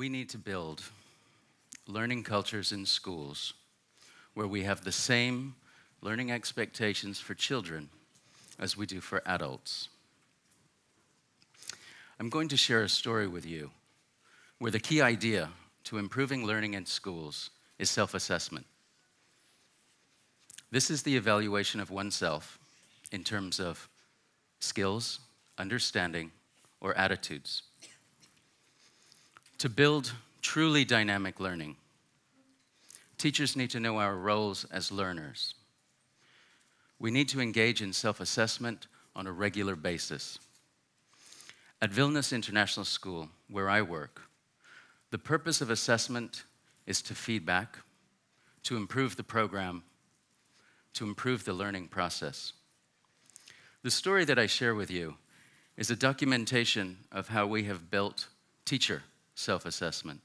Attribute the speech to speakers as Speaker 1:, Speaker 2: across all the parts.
Speaker 1: We need to build learning cultures in schools where we have the same learning expectations for children as we do for adults. I'm going to share a story with you where the key idea to improving learning in schools is self-assessment. This is the evaluation of oneself in terms of skills, understanding, or attitudes. To build truly dynamic learning, teachers need to know our roles as learners. We need to engage in self-assessment on a regular basis. At Vilnius International School, where I work, the purpose of assessment is to feedback, to improve the program, to improve the learning process. The story that I share with you is a documentation of how we have built teacher self-assessment.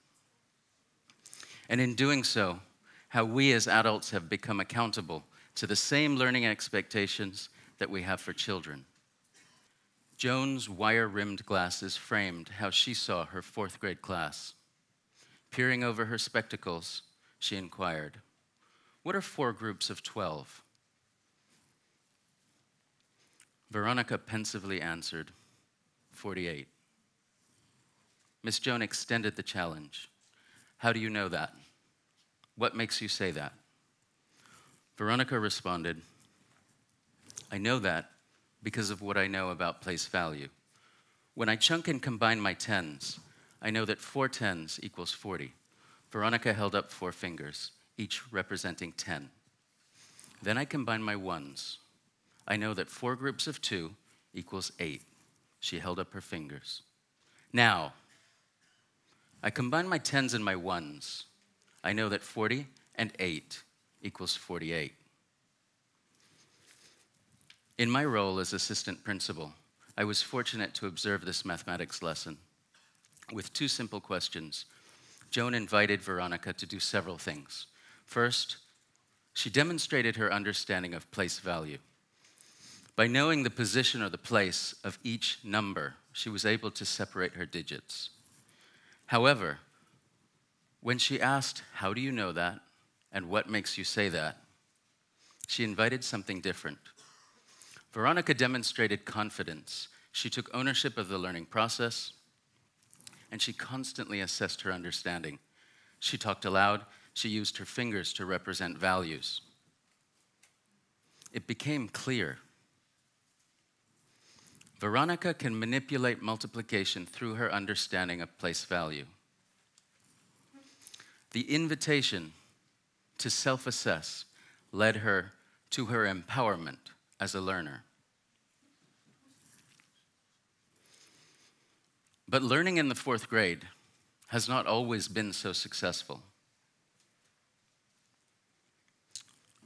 Speaker 1: And in doing so, how we as adults have become accountable to the same learning expectations that we have for children. Joan's wire-rimmed glasses framed how she saw her fourth grade class. Peering over her spectacles, she inquired, "What are 4 groups of 12? Veronica pensively answered, 48. Miss Joan extended the challenge. "How do you know that? What makes you say that?" Veronica responded, "I know that because of what I know about place value. When I chunk and combine my tens, I know that 4 tens equals 40. Veronica held up 4 fingers, each representing 10. Then I combine my ones. I know that 4 groups of 2 equals 8. She held up her fingers. Now, I combine my tens and my ones. I know that 40 and 8 equals 48. In my role as assistant principal, I was fortunate to observe this mathematics lesson. With 2 simple questions, Joan invited Veronica to do several things. First, she demonstrated her understanding of place value. By knowing the position or the place of each number, she was able to separate her digits. However, when she asked, "How do you know that? And what makes you say that?" she invited something different. Veronica demonstrated confidence. She took ownership of the learning process, and she constantly assessed her understanding. She talked aloud. She used her fingers to represent values. It became clear. Veronica can manipulate multiplication through her understanding of place value. The invitation to self-assess led her to her empowerment as a learner. But learning in the 4th grade has not always been so successful.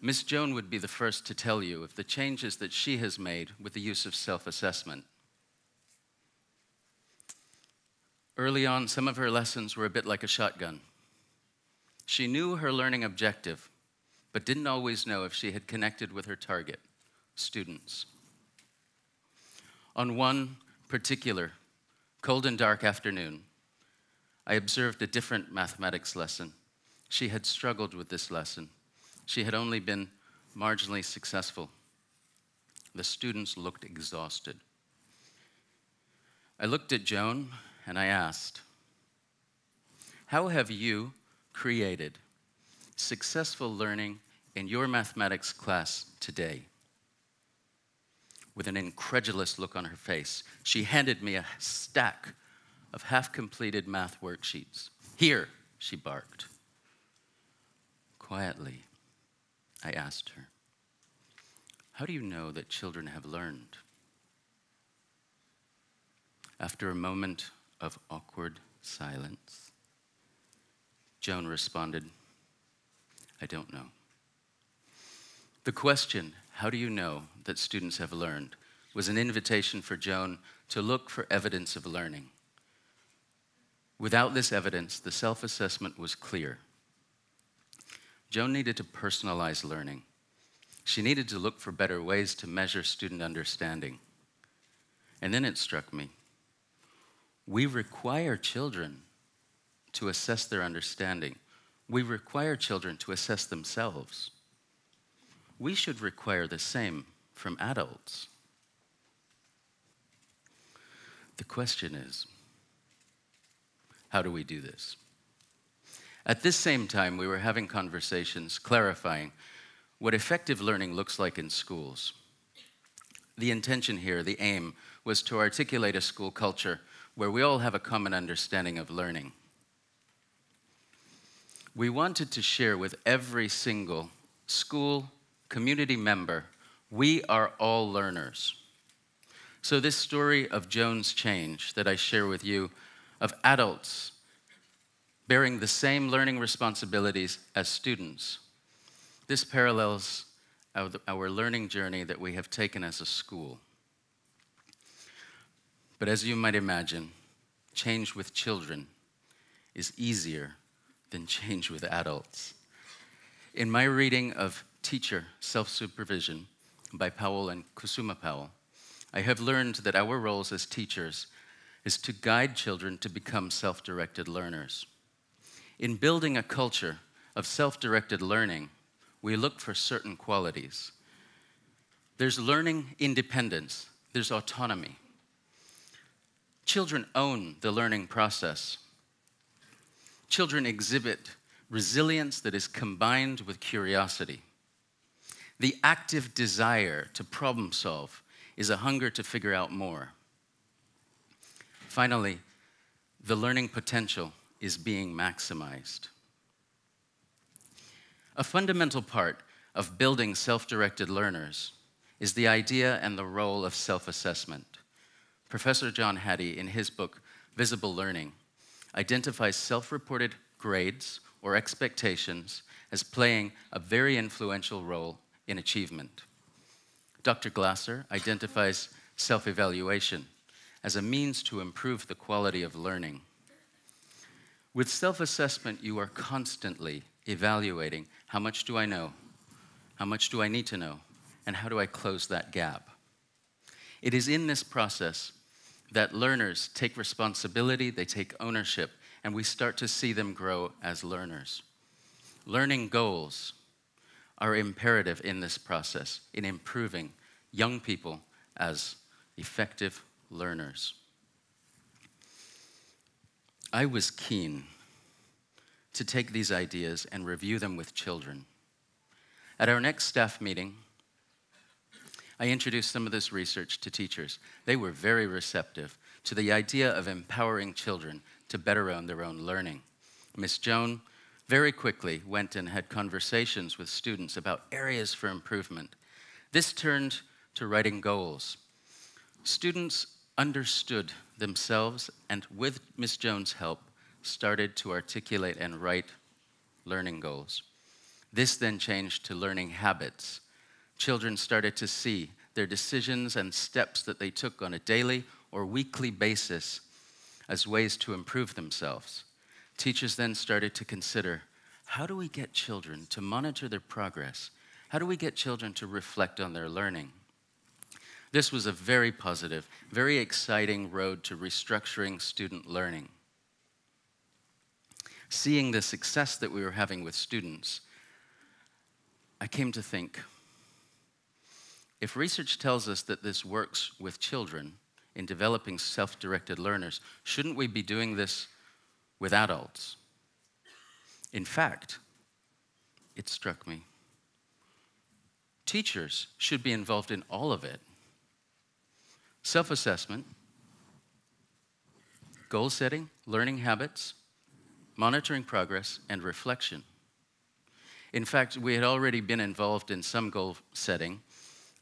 Speaker 1: Miss Joan would be the first to tell you of the changes that she has made with the use of self-assessment. Early on, some of her lessons were a bit like a shotgun. She knew her learning objective, but didn't always know if she had connected with her target, students. On one particular cold and dark afternoon, I observed a different mathematics lesson. She had struggled with this lesson. She had only been marginally successful. The students looked exhausted. I looked at Joan and I asked, "How have you created successful learning in your mathematics class today?" With an incredulous look on her face, she handed me a stack of half-completed math worksheets. "Here," she barked. Quietly, I asked her, "How do you know that children have learned?" After a moment of awkward silence, Joan responded, "I don't know." The question, "How do you know that students have learned?" was an invitation for Joan to look for evidence of learning. Without this evidence, the self-assessment was clear. Joan needed to personalize learning. She needed to look for better ways to measure student understanding. And then it struck me, we require children to assess their understanding, we require children to assess themselves. We should require the same from adults. The question is, how do we do this? At this same time, we were having conversations clarifying what effective learning looks like in schools. The intention here, the aim, was to articulate a school culture where we all have a common understanding of learning. We wanted to share with every single school, community member, we are all learners. So this story of Joan's change that I share with you, of adults bearing the same learning responsibilities as students, this parallels our learning journey that we have taken as a school. But as you might imagine, change with children is easier than change with adults. In my reading of Teacher Self-Supervision by Powell and Kusuma Powell, I have learned that our roles as teachers is to guide children to become self-directed learners. In building a culture of self-directed learning, we look for certain qualities. There's learning independence, there's autonomy. Children own the learning process. Children exhibit resilience that is combined with curiosity. The active desire to problem solve is a hunger to figure out more. Finally, the learning potential is being maximized. A fundamental part of building self-directed learners is the idea and the role of self-assessment. Professor John Hattie, in his book, Visible Learning, identifies self-reported grades or expectations as playing a very influential role in achievement. Dr. Glasser identifies self-evaluation as a means to improve the quality of learning. With self-assessment, you are constantly evaluating how much do I know, how much do I need to know, and how do I close that gap. It is in this process that learners take responsibility, they take ownership, and we start to see them grow as learners. Learning goals are imperative in this process, in improving young people as effective learners. I was keen to take these ideas and review them with children. At our next staff meeting, I introduced some of this research to teachers. They were very receptive to the idea of empowering children to better own their own learning. Miss Joan very quickly went and had conversations with students about areas for improvement. This turned to writing goals. Students understood themselves and, with Miss Joan's help, started to articulate and write learning goals. This then changed to learning habits. Children started to see their decisions and steps that they took on a daily or weekly basis as ways to improve themselves. Teachers then started to consider, how do we get children to monitor their progress? How do we get children to reflect on their learning? This was a very positive, very exciting road to restructuring student learning. Seeing the success that we were having with students, I came to think, if research tells us that this works with children in developing self-directed learners, shouldn't we be doing this with adults? In fact, it struck me, teachers should be involved in all of it. Self-assessment, goal setting, learning habits, monitoring progress, and reflection. In fact, we had already been involved in some goal setting.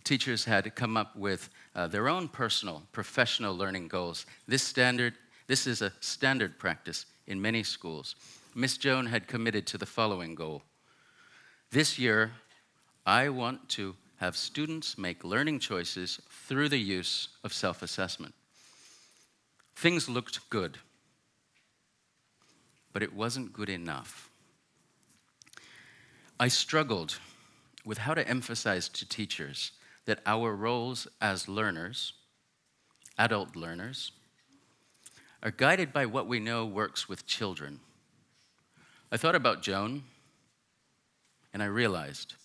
Speaker 1: Teachers had come up with their own personal, professional learning goals. This is a standard practice in many schools. Miss Joan had committed to the following goal. This year, I want to have students make learning choices through the use of self-assessment. Things looked good, but it wasn't good enough. I struggled with how to emphasize to teachers that our roles as learners, adult learners, are guided by what we know works with children. I thought about Joan, and I realized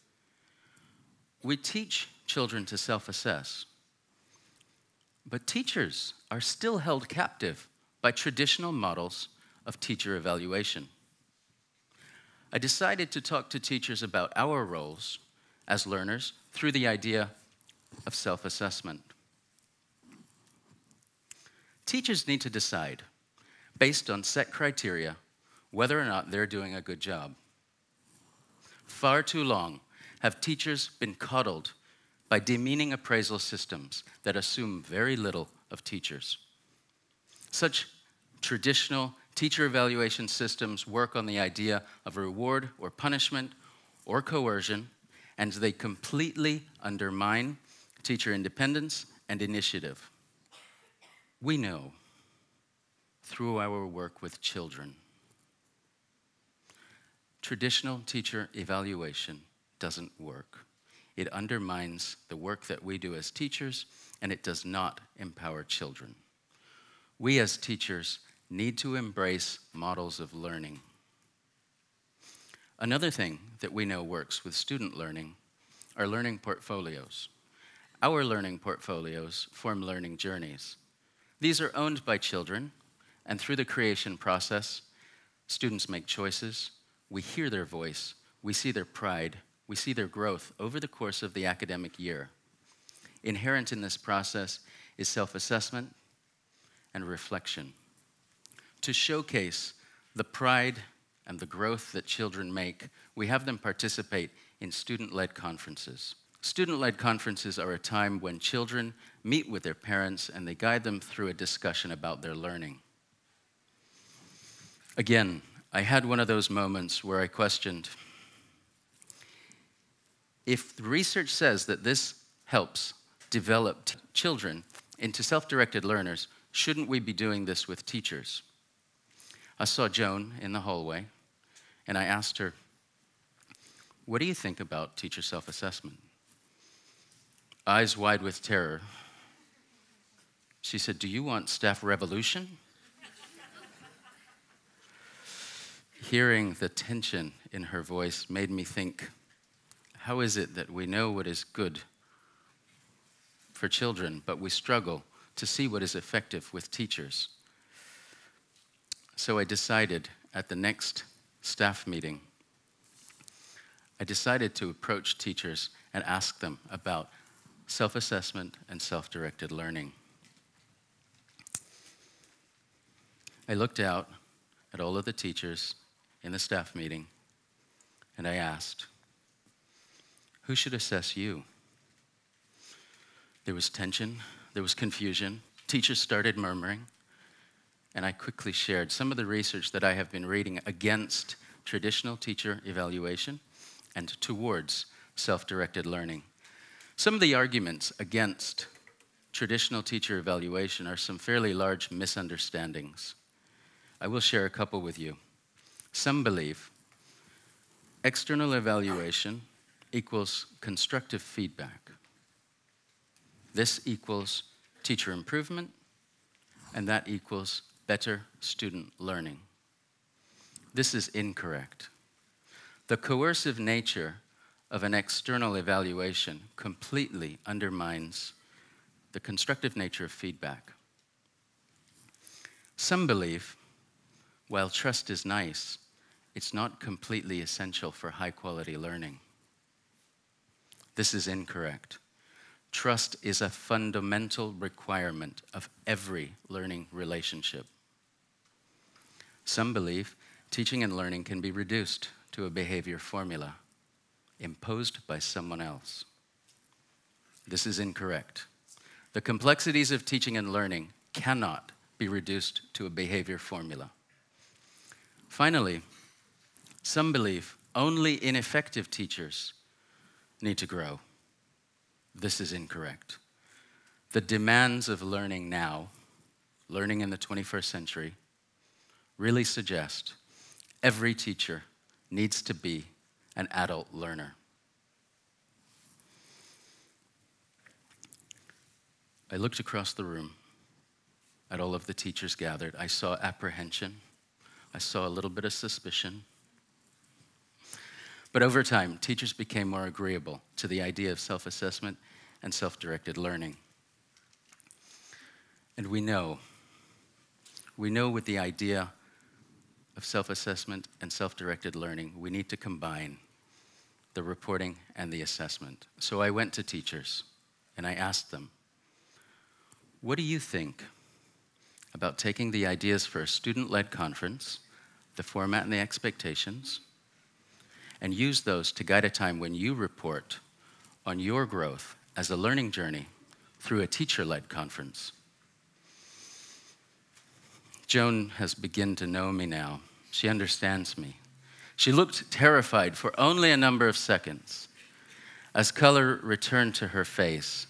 Speaker 1: we teach children to self-assess, but teachers are still held captive by traditional models of teacher evaluation. I decided to talk to teachers about our roles as learners through the idea of self-assessment. Teachers need to decide, based on set criteria, whether or not they're doing a good job. Far too long have teachers been coddled by demeaning appraisal systems that assume very little of teachers. Such traditional teacher evaluation systems work on the idea of reward or punishment or coercion, and they completely undermine teacher independence and initiative. We know through our work with children, traditional teacher evaluation doesn't work. It undermines the work that we do as teachers, and it does not empower children. We as teachers need to embrace models of learning. Another thing that we know works with student learning are learning portfolios. Our learning portfolios form learning journeys. These are owned by children, and through the creation process, students make choices. We hear their voice, we see their pride, we see their growth over the course of the academic year. Inherent in this process is self-assessment and reflection. To showcase the pride and the growth that children make, we have them participate in student-led conferences. Student-led conferences are a time when children meet with their parents and they guide them through a discussion about their learning. Again, I had one of those moments where I questioned, if the research says that this helps develop children into self-directed learners, shouldn't we be doing this with teachers? I saw Joan in the hallway, and I asked her, what do you think about teacher self-assessment? Eyes wide with terror, she said, do you want staff revolution? Hearing the tension in her voice made me think, how is it that we know what is good for children, but we struggle to see what is effective with teachers? So I decided at the next staff meeting, I decided to approach teachers and ask them about self-assessment and self-directed learning. I looked out at all of the teachers in the staff meeting, and I asked, who should assess you? There was tension, there was confusion, teachers started murmuring, and I quickly shared some of the research that I have been reading against traditional teacher evaluation and towards self-directed learning. Some of the arguments against traditional teacher evaluation are some fairly large misunderstandings. I will share a couple with you. Some believe external evaluation equals constructive feedback. This equals teacher improvement, and that equals better student learning. This is incorrect. The coercive nature of an external evaluation completely undermines the constructive nature of feedback. Some believe, while trust is nice, it's not completely essential for high-quality learning. This is incorrect. Trust is a fundamental requirement of every learning relationship. Some believe teaching and learning can be reduced to a behavior formula imposed by someone else. This is incorrect. The complexities of teaching and learning cannot be reduced to a behavior formula. Finally, some believe only ineffective teachers need to grow. This is incorrect. The demands of learning now, learning in the 21st century, really suggest every teacher needs to be an adult learner. I looked across the room at all of the teachers gathered. I saw apprehension. I saw a little bit of suspicion. But over time, teachers became more agreeable to the idea of self-assessment and self-directed learning. And we know with the idea of self-assessment and self-directed learning, we need to combine the reporting and the assessment. So I went to teachers and I asked them, what do you think about taking the ideas for a student-led conference, the format and the expectations, and use those to guide a time when you report on your growth as a learning journey through a teacher-led conference? Joan has begun to know me now. She understands me. She looked terrified for only a number of seconds. As color returned to her face,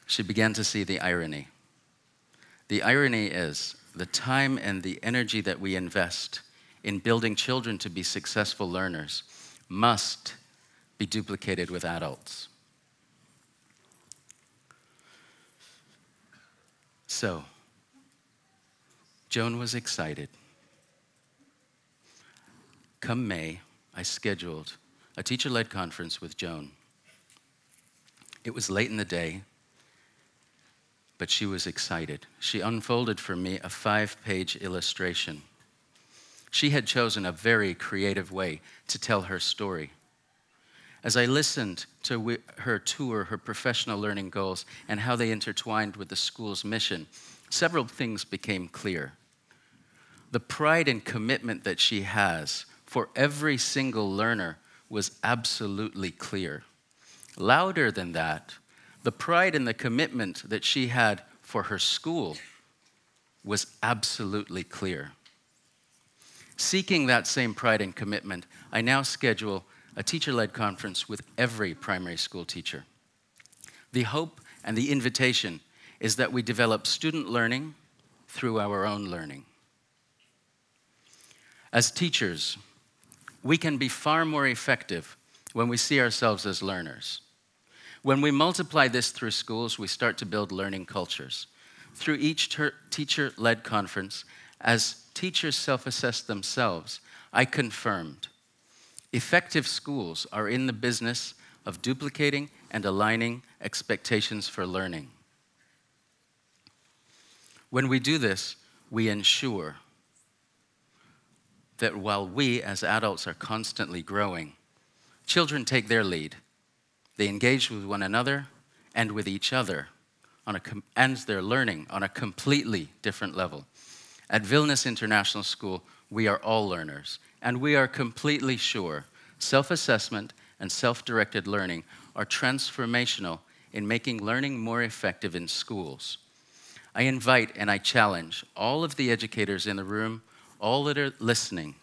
Speaker 1: she began to see the irony. The irony is the time and the energy that we invest in building children to be successful learners must be duplicated with adults. So, Joan was excited. Come May, I scheduled a teacher-led conference with Joan. It was late in the day, but she was excited. She unfolded for me a 5-page illustration. She had chosen a very creative way to tell her story. As I listened to her tour, her professional learning goals, and how they intertwined with the school's mission, several things became clear. The pride and commitment that she has for every single learner was absolutely clear. Louder than that, the pride and the commitment that she had for her school was absolutely clear. Seeking that same pride and commitment, I now schedule a teacher-led conference with every primary school teacher. The hope and the invitation is that we develop student learning through our own learning. As teachers, we can be far more effective when we see ourselves as learners. When we multiply this through schools, we start to build learning cultures. Through each teacher-led conference, as teachers self-assess themselves, I confirmed effective schools are in the business of duplicating and aligning expectations for learning. When we do this, we ensure that while we as adults are constantly growing, children take their lead. They engage with one another and with each other, and they're learning on a completely different level. At Vilnius International School, we are all learners, and we are completely sure self-assessment and self-directed learning are transformational in making learning more effective in schools. I invite and I challenge all of the educators in the room, all that are listening,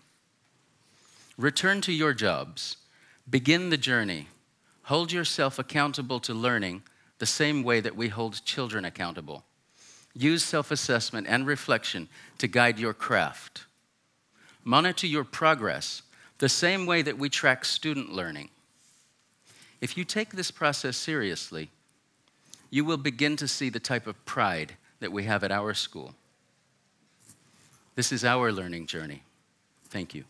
Speaker 1: return to your jobs, begin the journey, hold yourself accountable to learning the same way that we hold children accountable. Use self-assessment and reflection to guide your craft. Monitor your progress the same way that we track student learning. If you take this process seriously, you will begin to see the type of pride that we have at our school. This is our learning journey. Thank you.